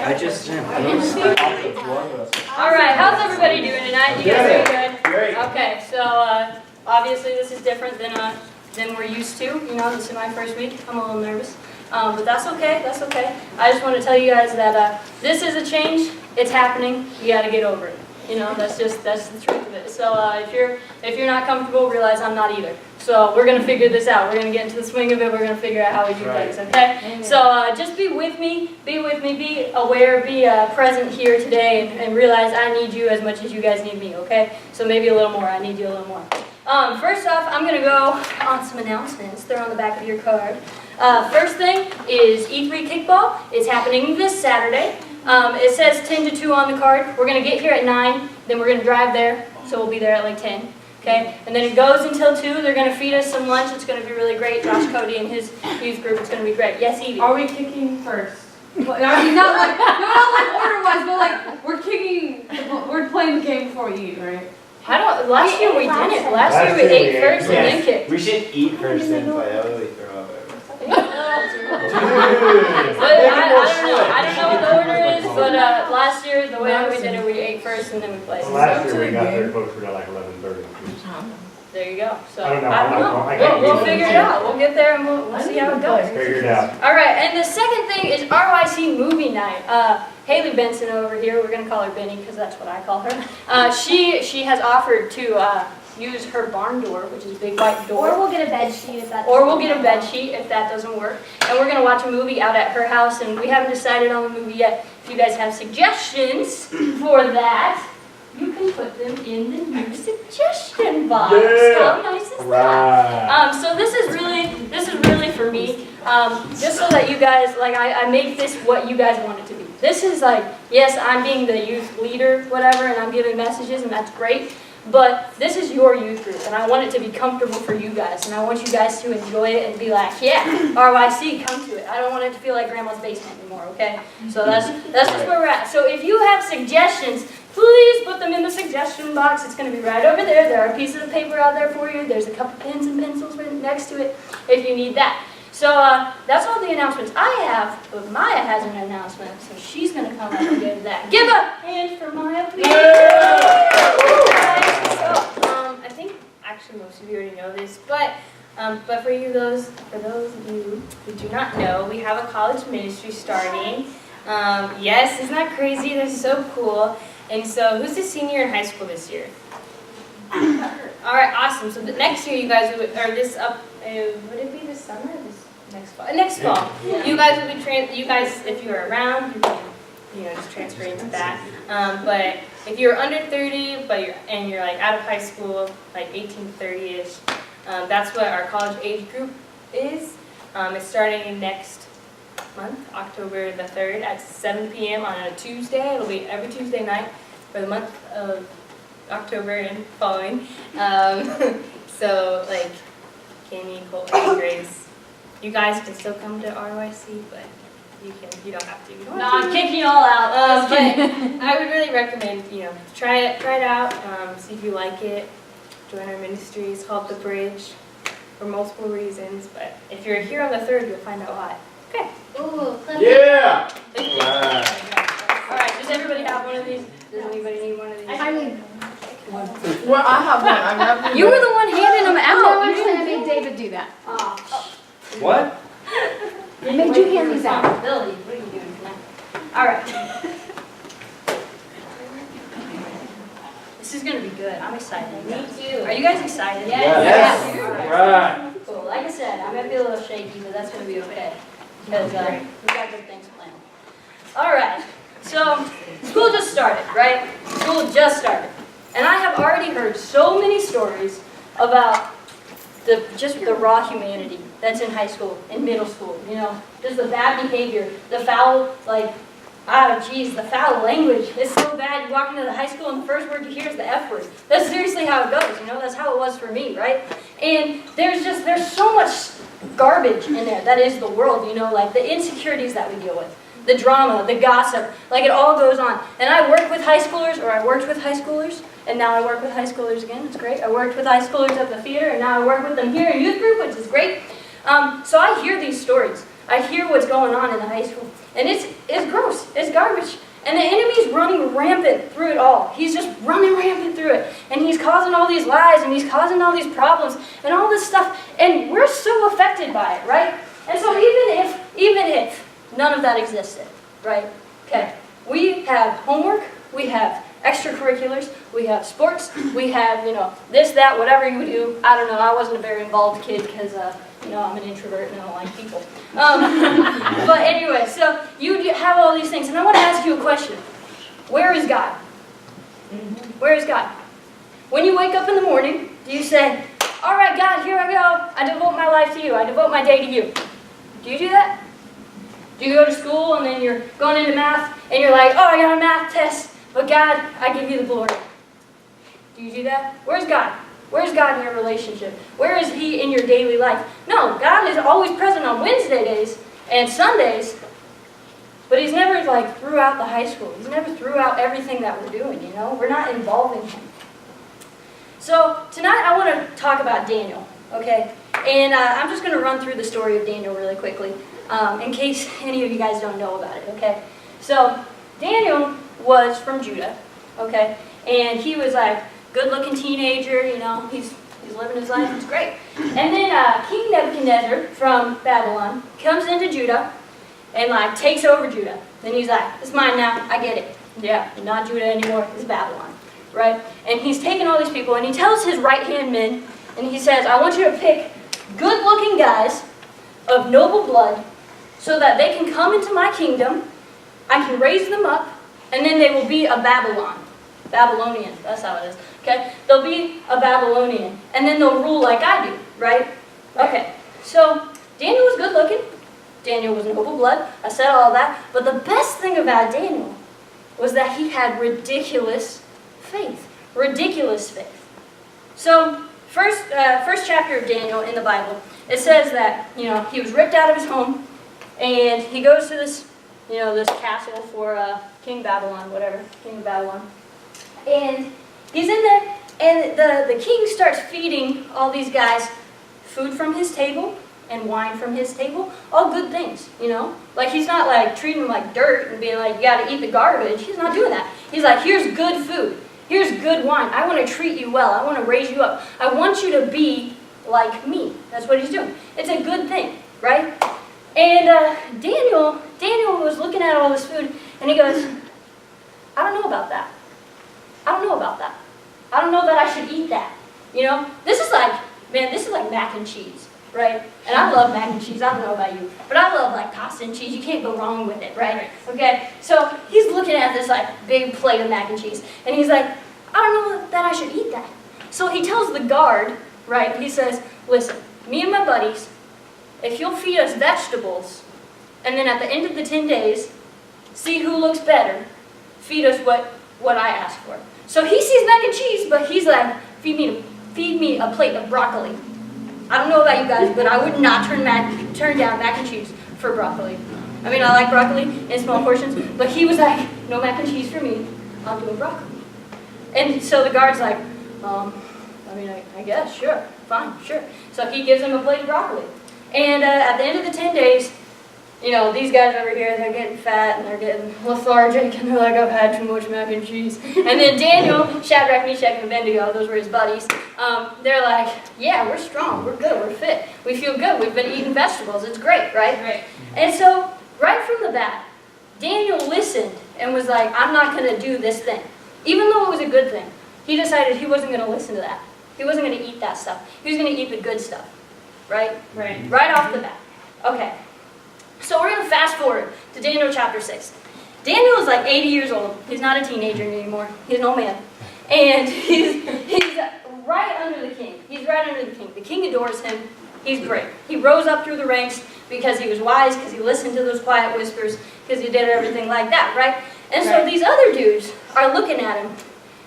I just am. All right, how's everybody doing tonight? You guys doing good? Great. Okay, so obviously this is different than we're used to. You know, this is my first week. I'm a little nervous, but that's okay. That's okay. I just want to tell you guys that this is a change. It's happening. You got to get over it. You know, that's the truth of it. So if you're not comfortable, realize I'm not either. So we're gonna figure this out. We're gonna get into the swing of it. We're gonna figure out how we do things. Okay? Amen. So just be with me. Be aware. Be present here today, and realize I need you as much as you guys need me. Okay? So maybe a little more. I need you a little more. First off, I'm gonna go on some announcements. They're on the back of your card. First thing is E3 kickball. It's happening this Saturday. It says 10 to 2 on the card. We're going to get here at 9, then we're going to drive there, so we'll be there at like 10. Okay? And then it goes until 2. They're going to feed us some lunch. It's going to be really great. Josh Cody and his youth group, it's going to be great. Yes, Evie? Are we kicking first? Not like order-wise, but like we're playing the game before you eat, right? Last year we didn't. Last year we ate first and then kicked. We should eat first and play. That way we throw up. I don't know what the order is, but last year, the way that we did it, we ate first and then we played. Well, last year we got there closer to like 11:30. There you go. So, I don't know. We'll figure it out. We'll get there and we'll see how it goes. Figure it out. All right, and the second thing is RYC movie night. Haley Benson over here, we're going to call her Benny because that's what I call her. She has offered to use her barn door, which is a big white door. Or we'll get a bed sheet if that doesn't work. And we're going to watch a movie out at her house, and we haven't decided on the movie yet. If you guys have suggestions for that, you can put them in the new suggestion box. Yeah. How nice is that? So this is really for me, just so that you guys, like, I make this what you guys want it to be. This is like, yes, I'm being the youth leader, whatever, and I'm giving messages, and that's great. But this is your youth group, and I want it to be comfortable for you guys, and I want you guys to enjoy it and be like, yeah, RYC, come to it. I don't want it to feel like grandma's basement anymore, okay? So that's just where we're at. So if you have suggestions, please put them in the suggestion box. It's going to be right over there. There are pieces of paper out there for you. There's a couple pens and pencils next to it if you need that. So that's all the announcements I have, but Maya has an announcement, so she's going to come up and give that. Give a hand for Maya, please. I think actually most of you already know this, but for those of you who do not know, we have a college ministry starting. Yes, isn't that crazy? They're so cool. And so, who's a senior in high school this year? All right, awesome. So next year, you guys would would it be this summer? Or this next fall? Next fall. Yeah. You guys will be you guys, if you're around, you can just transfer into that. But if you're under 30, and you're like out of high school, like 18 to 30ish, that's what our college age group is. It's starting next month, October the 3rd at 7 p.m. on a Tuesday. It'll be every Tuesday night for the month of October and following. So like Kenny, Colton, Grace, you guys can still come to RYC, but you don't have to. No, I'm kicking you all out. But I would really recommend, try it out, see if you like it. Join our ministry. It's called The Bridge for multiple reasons, but if you're here on the 3rd, you'll find out why. Okay. Ooh, Yeah! All right, does everybody have one of these? Does anybody need one of these? I need Well, I have one. I have You were the one handing them out. I made David do that. What? I made you hand these out. Billy, what are you doing tonight? All right. This is going to be good. I'm excited. Me too. Are you guys excited? Yes. Right. Cool. Like I said, I'm going to be a little shaky, but that's going to be okay. Because we got good things planned. All right. So, school just started, right? School just started. And I have already heard so many stories about just the raw humanity that's in high school, in middle school, just the bad behavior, the foul, the foul language. It's so bad. You walk into the high school and the first word you hear is the F word. That's seriously how it goes, That's how it was for me, right? And there's so much garbage in there that is the world, like the insecurities that we deal with, the drama, the gossip, it all goes on. And I work with high schoolers, or I worked with high schoolers, and now I work with high schoolers again. It's great. I worked with high schoolers at the theater, and now I work with them here in youth group, which is great. So I hear these stories. I hear what's going on in the high school. And it's gross, it's garbage. And the enemy's running rampant through it all. He's just running rampant through it. And he's causing all these lies, and he's causing all these problems, and all this stuff. And we're so affected by it, right? And so even if none of that existed, right? Okay, we have homework, we have extracurriculars, we have sports, we have, this, that, whatever you do. I don't know, I wasn't a very involved kid because, I'm an introvert and I don't like people. But anyway, so you have all these things, and I want to ask you a question. Where is God? Where is God? When you wake up in the morning, do you say, all right, God, here I go. I devote my life to you. I devote my day to you. Do you do that? Do you go to school and then you're going into math and you're like, oh, I got a math test, but God, I give you the glory. Do you do that? Where's God? Where's God in your relationship? Where is He in your daily life? No, God is always present on Wednesday days and Sundays, but He's never like throughout the high school. He's never throughout everything that we're doing, We're not involving Him. So tonight I want to talk about Daniel, okay? And I'm just going to run through the story of Daniel really quickly, in case any of you guys don't know about it, okay? So Daniel was from Judah, okay? And he was like good-looking teenager, he's living his life, it's great. And then King Nebuchadnezzar from Babylon comes into Judah and like takes over Judah. Then he's like, it's mine now, I get it. Yeah, not Judah anymore, it's Babylon, right? And he's taking all these people and he tells his right-hand men, and he says, I want you to pick good-looking guys of noble blood so that they can come into my kingdom, I can raise them up, and then they will be a Babylonian, that's how it is, okay? They'll be a Babylonian, and then they'll rule like I do, right? Okay, so Daniel was good looking, Daniel was noble blood, I said all that, but the best thing about Daniel was that he had ridiculous faith. So, first chapter of Daniel in the Bible, it says that, he was ripped out of his home, and he goes to this, this castle for King Babylon, King of Babylon. And he's in there, and the king starts feeding all these guys food from his table and wine from his table, all good things, Like he's not like treating them like dirt and being like, you gotta eat the garbage. He's not doing that. He's like, here's good food. Here's good wine. I want to treat you well. I want to raise you up. I want you to be like me. That's what he's doing. It's a good thing, right? And Daniel was looking at all this food, and he goes, I don't know about that. I don't know about that. I don't know that I should eat that. This is like mac and cheese, right? And I love mac and cheese. I don't know about you, but I love like pasta and cheese. You can't go wrong with it, right? Okay. So he's looking at this like big plate of mac and cheese, and he's like, I don't know that I should eat that. So he tells the guard, right? He says, listen, me and my buddies, if you'll feed us vegetables, and then at the end of the 10 days, see who looks better, feed us what I asked for. So he sees mac and cheese, but he's like, feed me a plate of broccoli. I don't know about you guys, but I would not turn down mac and cheese for broccoli. I mean, I like broccoli in small portions, but he was like, no mac and cheese for me, I'll do a broccoli. And so the guard's like, I guess, sure, fine, sure. So he gives him a plate of broccoli. And at the end of the 10 days, these guys over here, they're getting fat and they're getting lethargic and they're like, I've had too much mac and cheese. And then Daniel, Shadrach, Meshach, and Abednego, those were his buddies, they're like, yeah, we're strong, we're good, we're fit, we feel good, we've been eating vegetables, it's great, right? Right. And so, right from the bat, Daniel listened and was like, I'm not going to do this thing. Even though it was a good thing, he decided he wasn't going to listen to that. He wasn't going to eat that stuff. He was going to eat the good stuff, right? Right. Right off the bat. Okay. So we're going to fast forward to Daniel chapter 6. Daniel is like 80 years old. He's not a teenager anymore. He's an old man. And he's right under the king. He's right under the king. The king adores him. He's great. He rose up through the ranks because he was wise, because he listened to those quiet whispers, because he did everything like that, right? And so these other dudes are looking at him,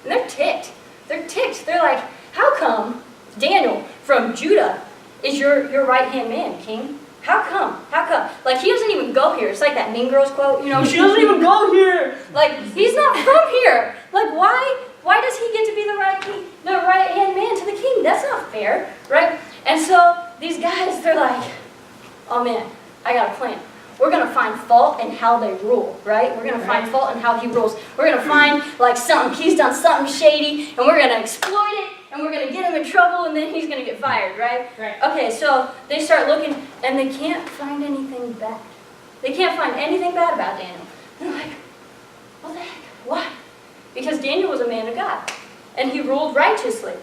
and they're ticked. They're ticked. They're like, how come Daniel from Judah is your right-hand man, king? How come? How come? Like, he doesn't even go here. It's like that Mean Girls quote, she doesn't even go here. Like, he's not from here. Like, why does he get to be the right-hand man to the king? That's not fair, right? And so these guys, they're like, oh man, I got a plan. we're going to find fault in how they rule, right? We're going to find fault in how he rules. We're going to find like he's done something shady, and we're going to exploit it, and we're going to get him in trouble, and then he's going to get fired, right? Right. Okay, so they start looking, and they can't find anything bad. They can't find anything bad about Daniel. They're like, what the heck? Why? Because Daniel was a man of God, and he ruled righteously.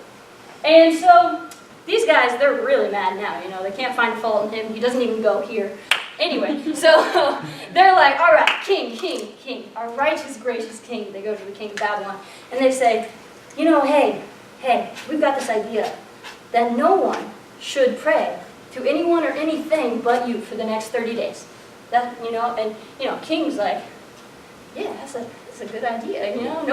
And so these guys, they're really mad now, you know. They can't find fault in him. He doesn't even go here. Anyway, so they're like, all right, king, our righteous, gracious king. They go to the king of Babylon, and they say, you know, hey, we've got this idea that no one should pray to anyone or anything but you for the next 30 days. That, you know, and, you know, king's like, yeah, that's a good idea, you know.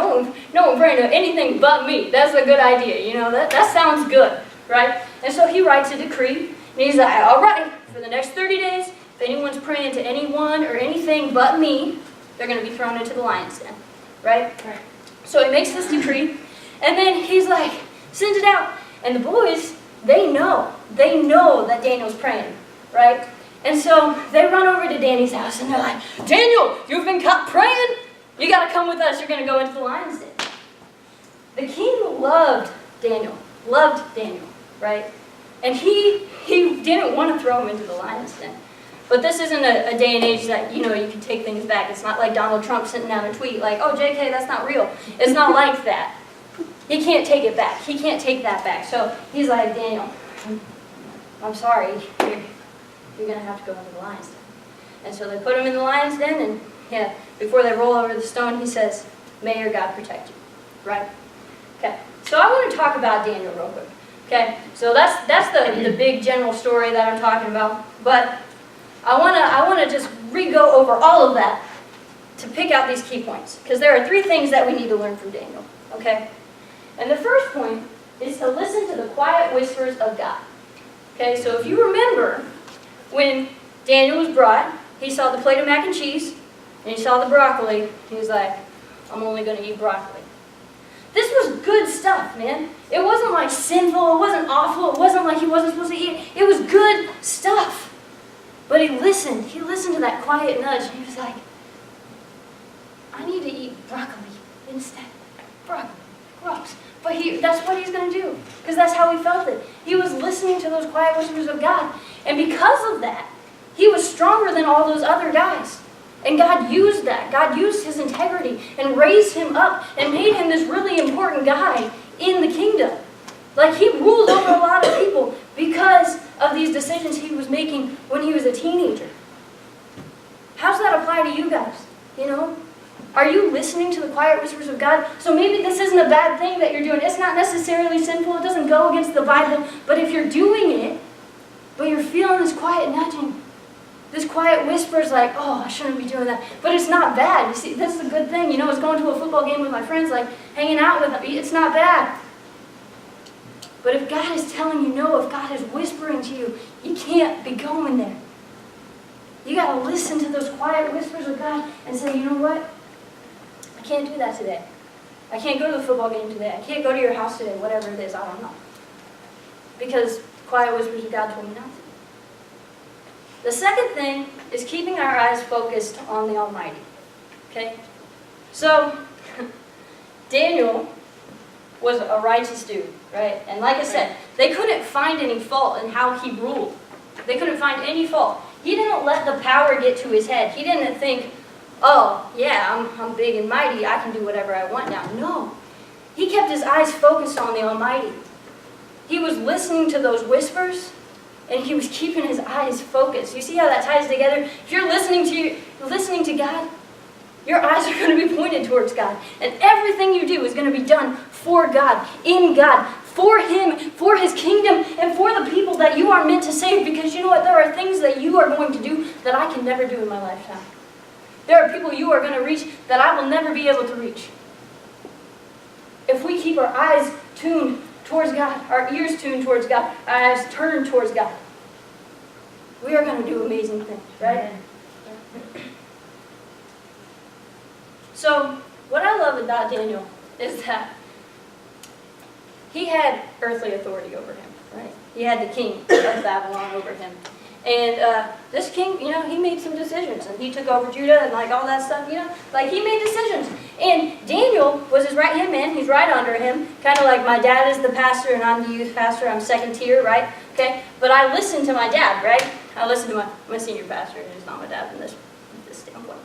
No one praying to anything but me. That's a good idea, you know. That sounds good, right? And so he writes a decree, and he's like, all right, for the next 30 days, if anyone's praying to anyone or anything but me, they're going to be thrown into the lion's den, right? So he makes this decree, and then he's like, sends it out. And the boys, they know that Daniel's praying, right? And so they run over to Danny's house, and they're like, Daniel, you've been caught praying. You got to come with us. You're going to go into the lion's den. The king loved Daniel, right? And he didn't want to throw him into the lion's den. But this isn't a day and age that, you know, you can take things back. It's not like Donald Trump sending out a tweet like, oh, JK, that's not real. It's not like that. He can't take it back. He can't take that back. So he's like, Daniel, I'm sorry. You're going to have to go into the lion's den. And so they put him in the lion's den, and yeah, before they roll over the stone, he says, may your God protect you, right? Okay, so I want to talk about Daniel real quick, okay? So that's the big general story that I'm talking about, but I want to just re-go over all of that to pick out these key points, because there are 3 things that we need to learn from Daniel, okay? And the first point is to listen to the quiet whispers of God, okay? So if you remember, when Daniel was brought, he saw the plate of mac and cheese, and he saw the broccoli. He was like, I'm only going to eat broccoli. This was good stuff, man. It wasn't like sinful. It wasn't awful. It wasn't like he wasn't supposed to eat. It was good stuff. But he listened. He listened to that quiet nudge, and he was like, I need to eat broccoli instead. Broccoli. Gross. But that's what he's going to do, because that's how he felt it. He was listening to those quiet whispers of God. And because of that, he was stronger than all those other guys. And God used that. God used his integrity and raised him up and made him this really important guy in the kingdom. Like, he ruled over a lot of people because of these decisions he was making when he was a teenager. How does that apply to you guys? You know? Are you listening to the quiet whispers of God? So maybe this isn't a bad thing that you're doing. It's not necessarily sinful. It doesn't go against the Bible. But if you're doing it, but you're feeling this quiet nudging, this quiet whispers like, oh, I shouldn't be doing that. But it's not bad. You see, this is a good thing. You know, it's going to a football game with my friends, like hanging out with them. It's not bad. But if God is telling you no, if God is whispering to you, you can't be going there. You got to listen to those quiet whispers of God and say, you know what? I can't do that today. I can't go to the football game today. I can't go to your house today, whatever it is, I don't know. Because quiet whispers of God told me not to. The second thing is keeping our eyes focused on the Almighty. Okay? So, Daniel was a righteous dude, right? And like I said, they couldn't find any fault in how he ruled. They couldn't find any fault. He didn't let the power get to his head. He didn't think, oh, yeah, I'm big and mighty. I can do whatever I want now. No. He kept his eyes focused on the Almighty. He was listening to those whispers, and he was keeping his eyes focused. You see how that ties together? If you're listening to God, your eyes are going to be pointed towards God. And everything you do is going to be done for God, in God, for Him, for His kingdom, and for the people that you are meant to save. Because you know what? There are things that you are going to do that I can never do in my lifetime. There are people you are going to reach that I will never be able to reach. If we keep our eyes tuned towards God, our ears tuned towards God, our eyes turned towards God, we are going to do amazing things, right? So, what I love about Daniel is that he had earthly authority over him, right? He had the king of Babylon over him. And this king, you know, he made some decisions, and he took over Judah and like all that stuff, you know, like he made decisions. And Daniel was his right-hand man. He's right under him, kind of like my dad is the pastor and I'm the youth pastor. I'm second tier, right? Okay, but I listen to my dad, right? I listen to my senior pastor. He's not my dad from this standpoint.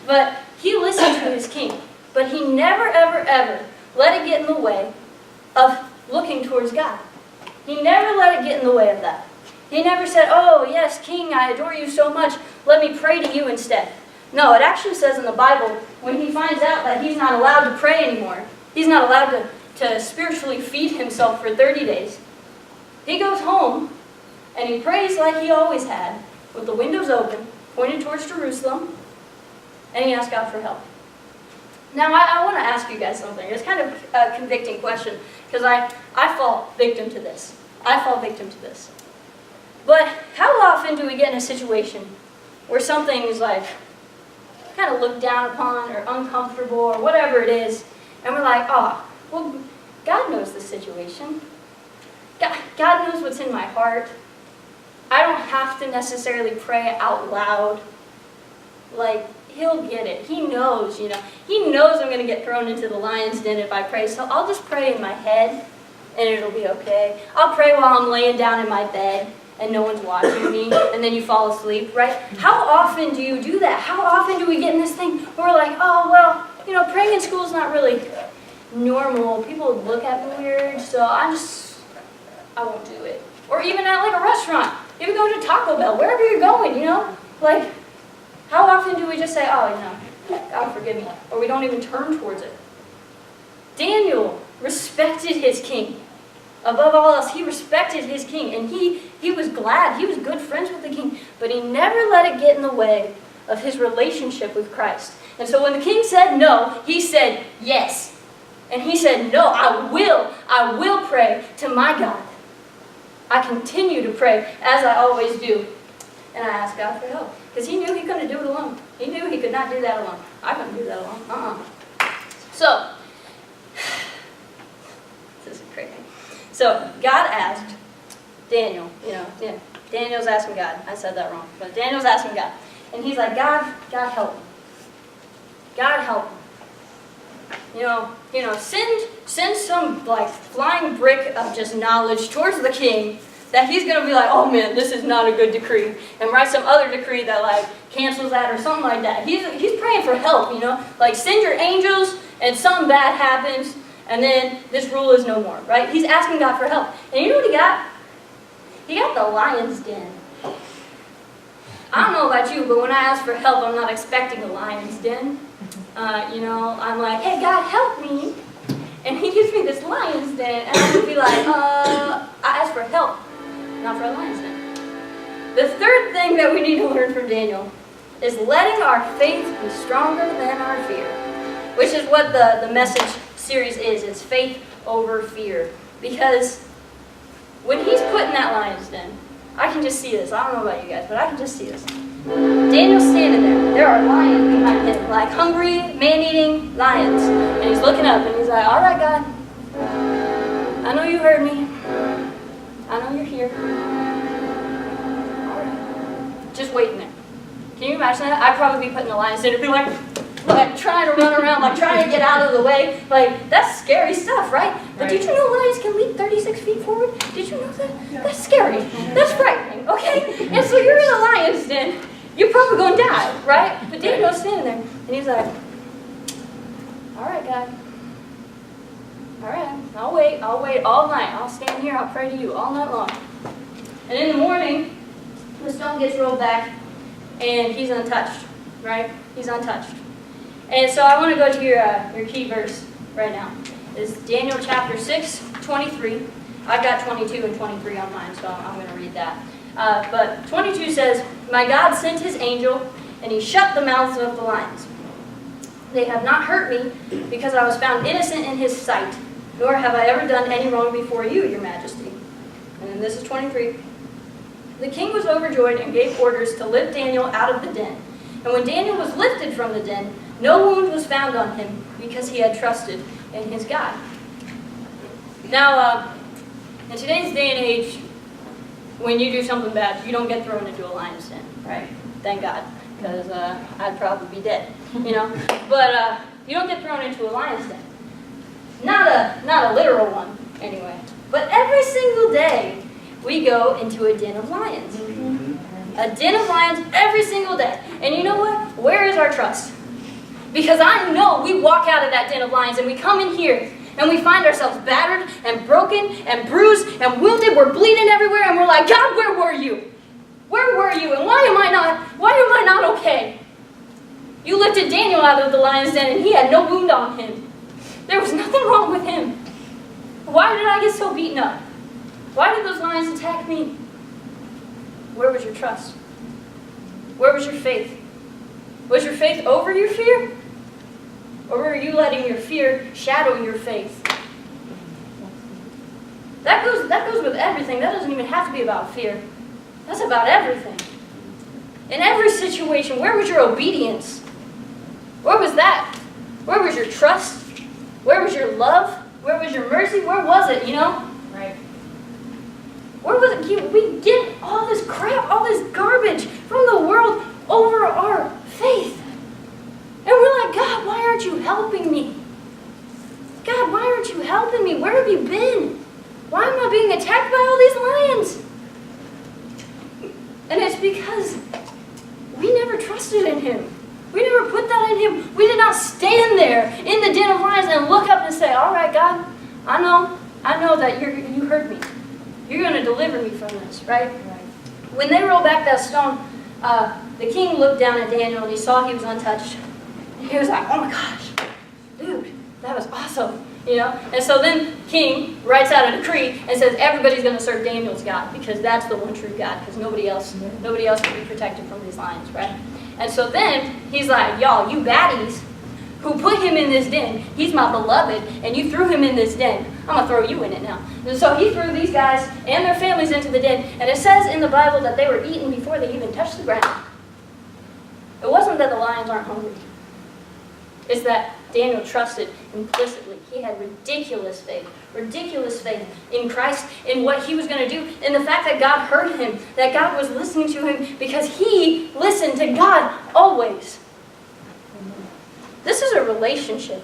But he listened to his king, but he never, ever, ever let it get in the way of looking towards God. He never let it get in the way of that. He never said, oh, yes, King, I adore you so much. Let me pray to you instead. No, it actually says in the Bible, when he finds out that he's not allowed to pray anymore, he's not allowed to spiritually feed himself for 30 days, he goes home and he prays like he always had, with the windows open, pointed towards Jerusalem, and he asks God for help. Now, I want to ask you guys something. It's kind of a convicting question, because I fall victim to this. I fall victim to this. But how often do we get in a situation where something is like kind of looked down upon or uncomfortable or whatever it is, and we're like, oh, well, God knows the situation. God knows what's in my heart. I don't have to necessarily pray out loud. Like, he'll get it. He knows, you know. He knows I'm going to get thrown into the lion's den if I pray, so I'll just pray in my head, and it'll be okay. I'll pray while I'm laying down in my bed, and no one's watching me, and then you fall asleep, right? How often do you do that? How often do we get in this thing where we're like, oh, well, you know, praying in school is not really normal. People would look at me weird, so I won't do it. Or even at like a restaurant. Even go to Taco Bell, wherever you're going, you know? Like, how often do we just say, oh, you know, God forgive me, or we don't even turn towards it? Daniel respected his king. Above all else, he respected his king, and he was glad. He was good friends with the king, but he never let it get in the way of his relationship with Christ. And so when the king said no, he said yes. And he said, no, I will pray to my God. I continue to pray, as I always do. And I ask God for help. Because he knew he couldn't do it alone. He knew he could not do that alone. I couldn't do that alone. So, this is crazy. So, God asked Daniel, you know, Daniel's asking God. I said that wrong. But Daniel's asking God. And he's like, God help me. God help me. You know, send some like flying brick of just knowledge towards the king that he's going to be like, oh man, this is not a good decree, and write some other decree that like cancels that or something like that. He's praying for help, you know, like send your angels and something bad happens and then this rule is no more, right? He's asking God for help. And you know what he got? He got the lion's den. I don't know about you, but when I ask for help, I'm not expecting a lion's den. You know, I'm like, hey, God, help me. And he gives me this lion's den, and I would be like, I asked for help, not for a lion's den. The third thing that we need to learn from Daniel is letting our faith be stronger than our fear, which is what the message series is. It's faith over fear. Because when he's put in that lion's den, I can just see this. I don't know about you guys, but I can just see this. Daniel's standing there. There are lions behind him, like hungry, man-eating lions. And he's looking up and he's like, all right, God, I know you heard me. I know you're here. All right. Just waiting there. Can you imagine that? I'd probably be put in the lion's den and be like trying to run around, like trying to get out of the way. Like, that's scary stuff, right? But did you know lions can leap 36 feet forward? Did you know that? That's scary. That's frightening, okay? And so you're in a lion's den. You're probably going to die, right? But Daniel's standing there, and he's like, all right, God. All right, I'll wait all night. I'll stand here, I'll pray to you all night long. And in the morning, the stone gets rolled back, and he's untouched, right? He's untouched. And so I want to go to your key verse right now. It's Daniel chapter 6, 23. I've got 22 and 23 on mine, so I'm going to read that. But 22 says, my God sent his angel, and he shut the mouths of the lions. They have not hurt me, because I was found innocent in his sight, nor have I ever done any wrong before you, your majesty. And then this is 23. The king was overjoyed and gave orders to lift Daniel out of the den. And when Daniel was lifted from the den, no wound was found on him, because he had trusted in his God. Now, in today's day and age, when you do something bad, you don't get thrown into a lion's den, right? Thank God, because I'd probably be dead, you know. But you don't get thrown into a lion's den. Not a literal one, anyway. But every single day, we go into a den of lions. A den of lions every single day. And you know what? Where is our trust? Because I know we walk out of that den of lions and we come in here and we find ourselves battered and broken and bruised and wounded. We're bleeding everywhere and we're like, God, where were you? Where were you? And why am I not okay? You lifted Daniel out of the lion's den and he had no wound on him. There was nothing wrong with him. Why did I get so beaten up? Why did those lions attack me? Where was your trust? Where was your faith? Was your faith over your fear? Or were you letting your fear shadow your faith? That goes with everything. That doesn't even have to be about fear. That's about everything. In every situation, where was your obedience? Where was that? Where was your trust? Where was your love? Where was your mercy? Where was it, you know? Right. Where was it? We get all this crap, all this garbage from the world over our faith. And we're like, God, why aren't you helping me? God, why aren't you helping me? Where have you been? Why am I being attacked by all these lions? And it's because we never trusted in him. We never put that in him. We did not stand there in the den of lions and look up and say, all right, God, I know that you heard me. You're going to deliver me from this, right? When they rolled back that stone, the king looked down at Daniel and he saw he was untouched. And he was like, oh my gosh, dude, that was awesome. You know? And so then king writes out a decree and says everybody's going to serve Daniel's God because that's the one true God, because nobody else can be protected from these lions, right? And so then he's like, y'all, you baddies who put him in this den, he's my beloved, and you threw him in this den. I'm going to throw you in it now. And so he threw these guys and their families into the den, and it says in the Bible that they were eaten before they even touched the ground. It wasn't that the lions aren't hungry. It's that Daniel trusted implicitly. He had ridiculous faith in Christ, in what he was going to do, in the fact that God heard him, that God was listening to him because he listened to God always. This is a relationship.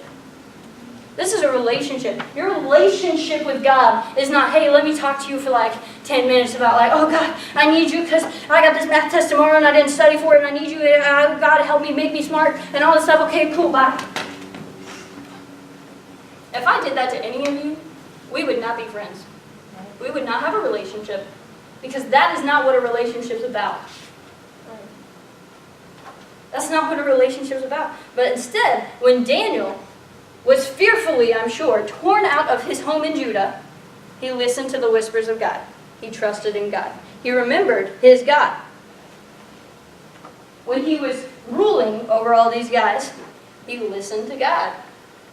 This is a relationship. Your relationship with God is not, hey, let me talk to you for like 10 minutes about like, oh God, I need you because I got this math test tomorrow and I didn't study for it and I need you, God, help me, make me smart and all this stuff. Okay, cool, bye. If I did that to any of you, we would not be friends. We would not have a relationship because that is not what a relationship is about. That's not what a relationship is about. But instead, when Daniel was fearfully, I'm sure, torn out of his home in Judah, he listened to the whispers of God. He trusted in God. He remembered his God. When he was ruling over all these guys, he listened to God.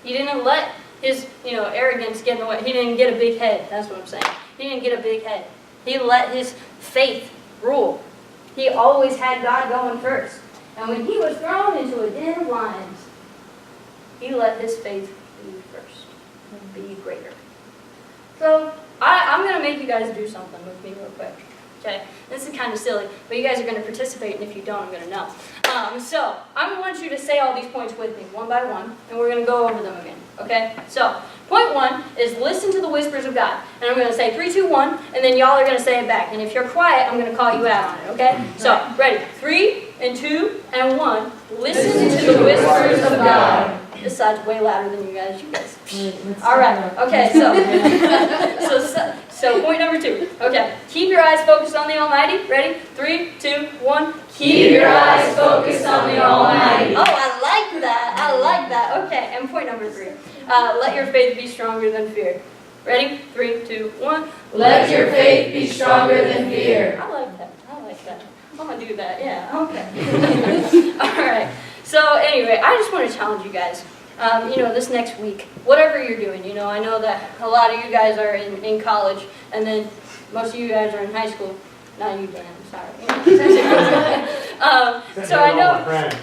He didn't let his arrogance get in the way. He didn't get a big head. That's what I'm saying. He didn't get a big head. He let his faith rule. He always had God going first. And when he was thrown into a den of lions, he let his faith be first, be greater. So I'm going to make you guys do something with me real quick. Okay? This is kind of silly, but you guys are going to participate, and if you don't, I'm going to know. So I want you to say all these points with me, one by one, and we're going to go over them again. Okay? So point one is listen to the whispers of God. And I'm going to say 3, 2, 1, and then y'all are going to say it back. And if you're quiet, I'm going to call you out on it. Okay? So ready? 3, and 2, and 1. Listen to the whispers of God. This side's way louder than you guys. All right. Okay. So point number 2. Okay. Keep your eyes focused on the Almighty. Ready? 3, 2, 1. Keep your eyes focused on the Almighty. Oh, I like that. I like that. Okay. And point number 3. Let your faith be stronger than fear. Ready? 3, 2, 1. Let your faith be stronger than fear. I like that. I'm going to do that. Yeah. Okay. All right. So anyway, I just want to challenge you guys. This next week, whatever you're doing, I know that a lot of you guys are in college, and then most of you guys are in high school. Not you, Dan, I'm sorry. So I know, right.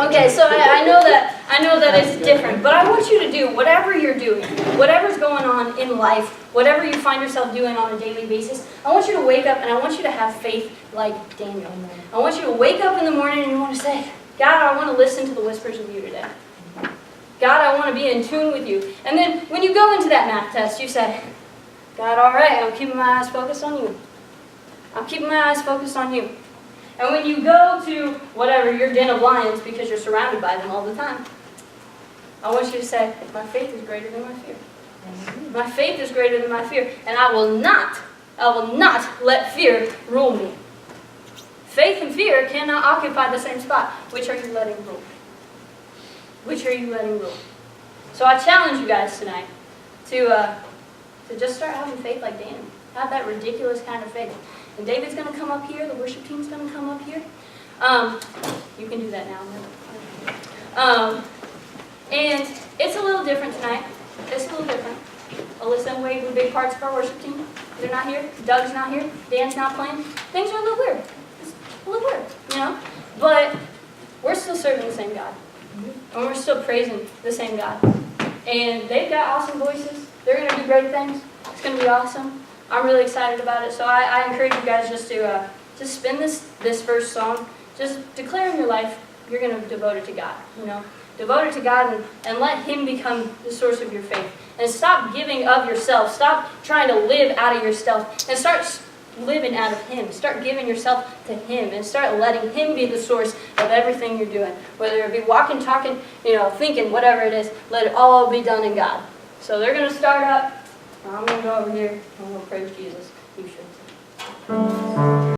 Okay, so I know that I know that it's different, but I want you to do whatever you're doing, whatever's going on in life, whatever you find yourself doing on a daily basis. I want you to wake up and I want you to have faith like Daniel. I want you to wake up in the morning and you want to say, God, I want to listen to the whispers of you today. God, I want to be in tune with you. And then when you go into that math test, you say, God, all right, I'm keeping my eyes focused on you. I'm keeping my eyes focused on you. And when you go to whatever, your den of lions, because you're surrounded by them all the time, I want you to say, my faith is greater than my fear. My faith is greater than my fear. And I will not let fear rule me. Faith and fear cannot occupy the same spot. Which are you letting rule? Which are you letting rule? So I challenge you guys tonight to just start having faith like Daniel. Have that ridiculous kind of faith. And David's going to come up here. The worship team's going to come up here. You can do that now. And it's a little different tonight. It's a little different. Alyssa and Wade were big parts of our worship team. They're not here. Doug's not here. Dan's not playing. Things are a little weird. It's a little weird, you know? But we're still serving the same God. And we're still praising the same God. And they've got awesome voices. They're going to do great things. It's going to be awesome. I'm really excited about it. So I encourage you guys just to just spin this first song. Just declare in your life you're going to devote it to God. You know, devote it to God and let Him become the source of your faith. And stop giving of yourself. Stop trying to live out of yourself. And start living out of Him. Start giving yourself to Him. And start letting Him be the source of everything you're doing. Whether it be walking, talking, you know, thinking, whatever it is, let it all be done in God. So they're going to start up. I'm going to go over here. I'm going to praise Jesus. You should.